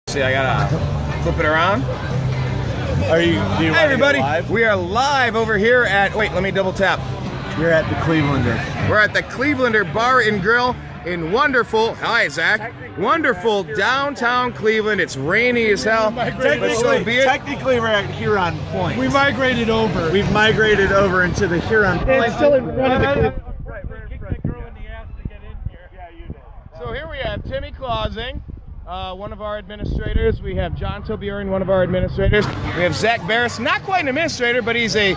See, I gotta flip it around. Hey everybody, we are live over here at, wait, let me double tap. You're at the Clevelander. We're at the Clevelander Bar and Grill in wonderful, hi Zach, wonderful downtown Cleveland. It's rainy as hell, but so be it. Technically, we're at Huron Point. We migrated over. We've migrated over into the Huron Point. It's still in front of the Cleveland. So here we have Timmy Clausing, one of our administrators. We have John Tobiern, one of our administrators. We have Zach Baris, not quite an administrator, but he's a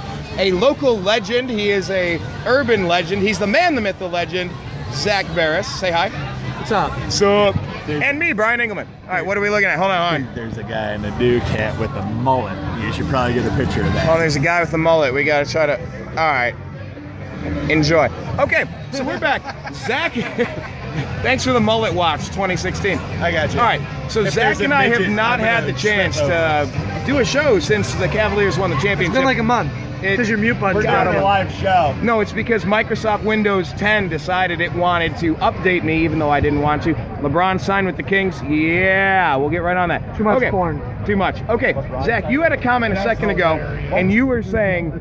local legend. He is a urban legend. He's the man, the myth, the legend. Zach Baris, say hi. What's up? So, and me, Brian Engelman. All right, what are we looking at? Hold on. There's a guy in a Duke hat with a mullet. You should probably get a picture of that. Oh, there's a guy with a mullet. We gotta try to, all right. Enjoy. Okay, so we're back. Zach, thanks for the mullet watch 2016. I got you. All right, so Zach and I have not had the chance to do a show since the Cavaliers won the championship. It's been like a month. Because your mute button We're got doing a live show. No, it's because Microsoft Windows 10 decided it wanted to update me, even though I didn't want to. LeBron signed with the Kings. Yeah, we'll get right on that. Too much porn. Too much. Okay, Zach, you had a comment a second ago, and you were saying, do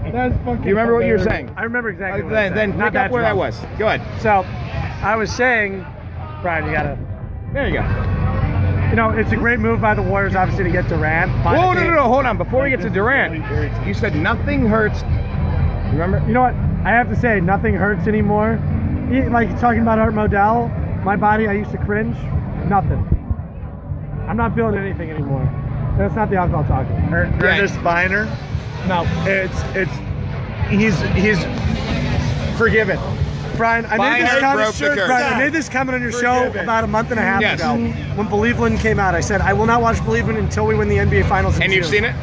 you remember what you were saying? I remember exactly what I was Then saying. pick up where that was. Go ahead. So, I was saying, Brian, you gotta... There you go. You know, it's a great move by the Warriors, obviously, to get Durant. Whoa, no, hold on. Before we get to Durant, you said nothing hurts. Remember? You know what? I have to say, nothing hurts anymore. Like talking about Art Modell, my body, I used to cringe. Nothing. I'm not feeling anything anymore. That's not the alcohol talking. Ernest Spiner. No. He's forgiven. Brian, I made this comment on your show about a month and a half ago when Believeland came out. I said, I will not watch Believeland until we win the NBA Finals in June. And you've seen it?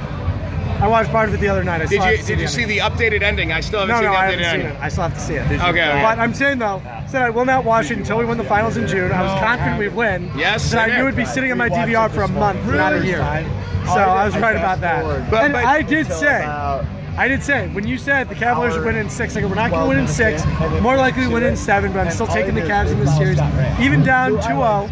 I watched part of it the other night. Did you see the updated ending? I still haven't seen the updated ending. I still have to see it. Okay. But I'm saying, though, I will not watch it until we win the Finals in June. I was confident we'd win. Yes. I knew it would be sitting on my DVR for a month, not a year. So I was right about that. But I did say, when you said the Cavaliers would win in 6, I go, we're not going to win in 6, more likely to win in 7, but I'm still taking the Cavs in this series. Even down 2-0.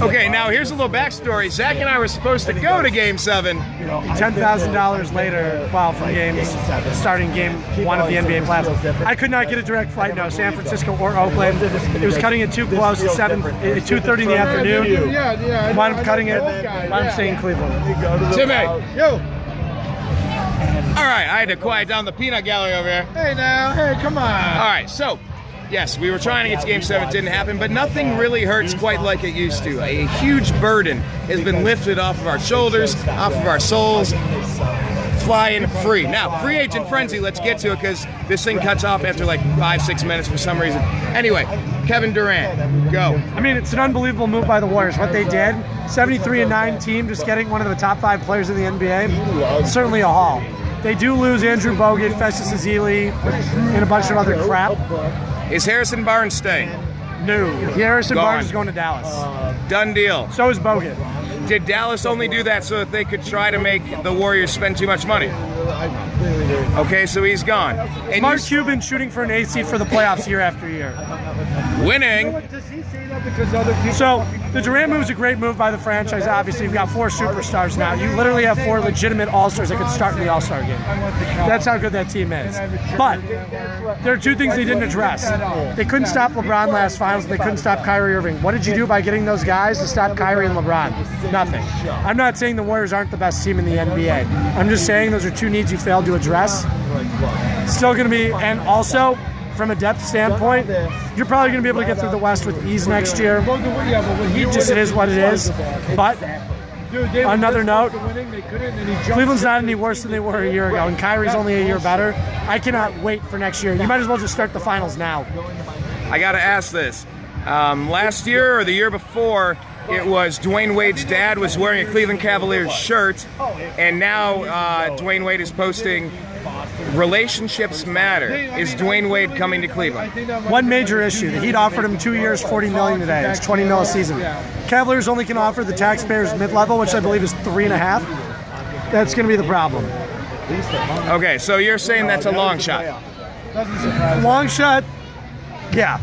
Okay, now here's a little backstory. Zach and I were supposed to go to Game 7. $10,000 later, from starting Game 1 of the NBA playoffs. I could not get a direct flight, no, San Francisco or Oakland. It was cutting it too close at 2:30 in the afternoon. Wound up cutting it. I'm staying in Cleveland. Timmy, yo. All right, I had to quiet down the peanut gallery over here. Hey now, come on. All right, so, yes, we were trying to get to Game 7. It didn't happen, but nothing really hurts quite like it used to. A huge burden has been lifted off of our shoulders, off of our souls, flying free. Now, free agent frenzy, let's get to it because this thing cuts off after like 5-6 minutes for some reason. Anyway, Kevin Durant, go. I mean, it's an unbelievable move by the Warriors. What they did, 73-9 team, just getting one of the top 5 players in the NBA, certainly a haul. They do lose Andrew Bogut, Festus Ezeli, and a bunch of other crap. Is Harrison Barnes staying? No. Harrison Barnes is going to Dallas. Done deal. So is Bogut. Did Dallas only do that so that they could try to make the Warriors spend too much money? Okay, so he's gone. And Mark Cuban shooting for an 8 seed for the playoffs year after year. Winning. So the Durant move is a great move by the franchise. Obviously, you've got 4 superstars now. You literally have 4 legitimate All-Stars that could start in the All-Star game. That's how good that team is. But there are 2 things they didn't address. They couldn't stop LeBron last finals, and they couldn't stop Kyrie Irving. What did you do by getting those guys to stop Kyrie and LeBron? Nothing. I'm not saying the Warriors aren't the best team in the NBA. I'm just saying those are 2 needs you failed to address. Still going to be, and also, from a depth standpoint, you're probably going to be able to get through the West with ease next year. It is what it is. But on another note, Cleveland's not any worse than they were a year ago, and Kyrie's only a year better. I cannot wait for next year. You might as well just start the finals now. I got to ask this. Last year or the year before, it was Dwayne Wade's dad was wearing a Cleveland Cavaliers shirt, and now Dwayne Wade is posting relationships matter. Is Dwayne Wade coming to Cleveland? One major issue. The Heat offered him 2 years, $40 million today. It's $20 million a season. Cavaliers only can offer the taxpayers mid-level, which I believe is 3.5. That's going to be the problem. Okay, so you're saying that's a long shot. Long shot, yeah.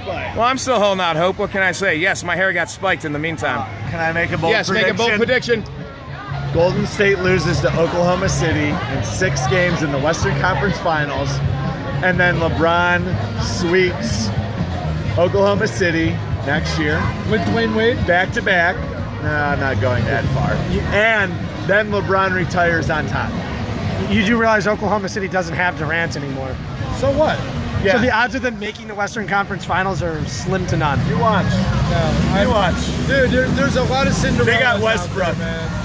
spike. Well, I'm still holding out hope. What can I say? Yes, my hair got spiked in the meantime. Can I make a bold Yes, prediction? make a bold prediction. Golden State loses to Oklahoma City in 6 games in the Western Conference Finals, and then LeBron sweeps Oklahoma City next year With Dwayne Wade? back to back. No, I'm not going that far. And then LeBron retires on top. You do realize Oklahoma City doesn't have Durant anymore. So what? Yeah. So the odds of them making the Western Conference Finals are slim to none. You watch. No, You watch. Dude, there's a lot of Cinderella. They got Westbrook. man.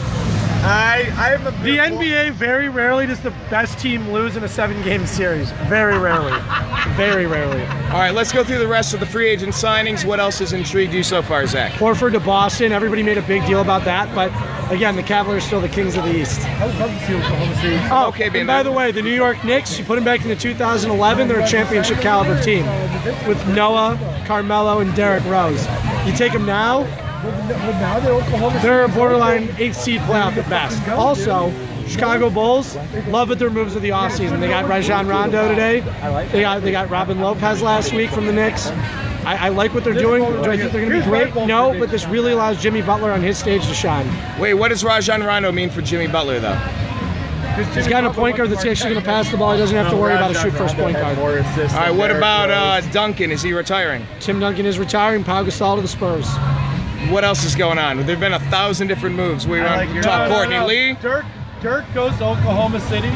I am a The NBA very rarely does the best team lose in a 7-game series. Very rarely. Very rarely. All right, let's go through the rest of the free agent signings. What else has intrigued you so far, Zach? Horford to Boston. Everybody made a big deal about that, but again, the Cavaliers still the kings of the East. I would love to see Oklahoma City. Oh, Okay, and being by there. the way, the New York Knicks, you put them back into 2011, they're a championship caliber team with Noah, Carmelo, and Derrick Rose. You take them now, But now they're Oklahoma City. they're a borderline 8th seed playoff at best. Also, Chicago Bulls love at their moves of the offseason. They got Rajon Rondo today. They got Robin Lopez last week from the Knicks. I like what they're doing. Do I think they're going to be great? No, but this really allows Jimmy Butler on his stage to shine. Wait, what does Rajon Rondo mean for Jimmy Butler, though? He's got a point guard that's actually going to pass the ball. He doesn't have to worry about a shoot first point guard. More assists All right, than what Derrick about Rose. Duncan? Is he retiring? Tim Duncan is retiring. Pau Gasol to the Spurs. What else is going on? There have been 1,000 different moves. We I like your- talk No, Courtney no. Lee. Dirk goes to Oklahoma City.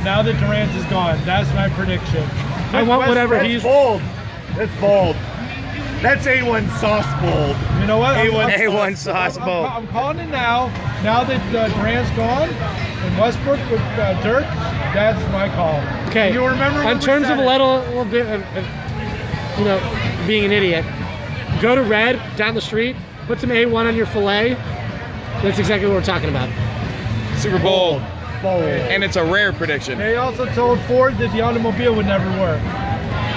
Now that Durant is gone, that's my prediction. I want whatever That's he's. bold. That's bold. That's A1 sauce bold. You know what? A1 sauce bowl. I'm calling it now. Now that Durant's gone and Westbrook with Dirk, that's my call. Okay. You remember when in we terms said of a it? little bit of, being an idiot, go to Red down the street, put some A1 on your fillet. That's exactly what we're talking about. Super Bowl. Bold. And it's a rare prediction. They also told Ford that the automobile would never work.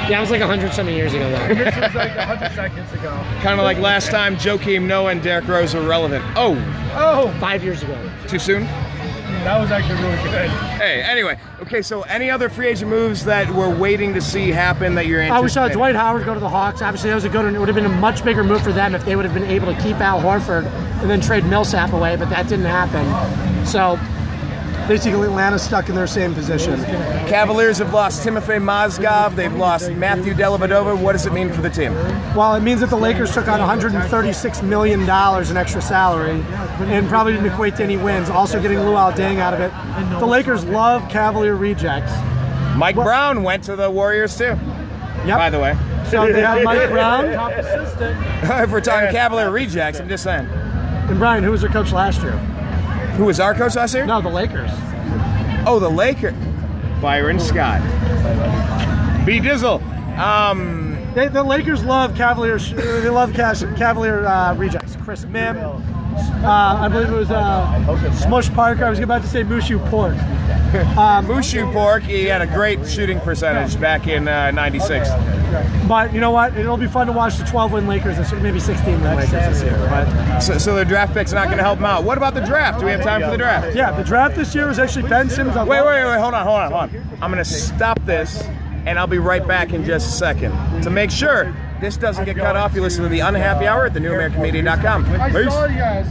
Yeah, it was like 100-something years ago, though. This was like 100 seconds ago. Kind of like last time Joakim Noah and Derrick Rose were relevant. Oh, Oh, 5 years ago. too soon? that was actually really good. Hey, anyway. Okay, so any other free agent moves that we're waiting to see happen that you're We saw anticipating? Dwight Howard go to the Hawks. Obviously, that was it would have been a much bigger move for them if they would have been able to keep Al Horford and then trade Millsap away, but that didn't happen. So, basically, Atlanta's stuck in their same position. Cavaliers have lost Timofey Mozgov. They've lost Matthew Dellavedova. What does it mean for the team? Well, it means that the Lakers took on $136 million in extra salary and probably didn't equate to any wins, also getting Luol Deng out of it. The Lakers love Cavalier rejects. Mike Brown went to the Warriors, too, Yep. by the way. So they have Mike Brown. Top assistant. If we're talking Cavalier rejects, I'm just saying. And Brian, who was their coach last year? Who was our coach last year? No, the Lakers. Oh, the Lakers. Byron Scott. B. Dizzle. The Lakers love Cavaliers. They love Cavalier rejects. Chris Mim. I believe it was Smush Parker. I was about to say Mushu Pork. Mushu Pork, he had a great shooting percentage back in '96. But you know what? It'll be fun to watch the 12-win Lakers this year, maybe 16-win Lakers this year. But So their draft pick's not going to help them out. What about the draft? Do we have time for the draft? yeah, the draft this year was actually Ben Simmons. Wait, hold on. I'm going to stop this, and I'll be right back in just a second. To make sure this doesn't get cut off, you listen to the Unhappy Hour at thenewamericanmedia.com. I Peace. saw you guys.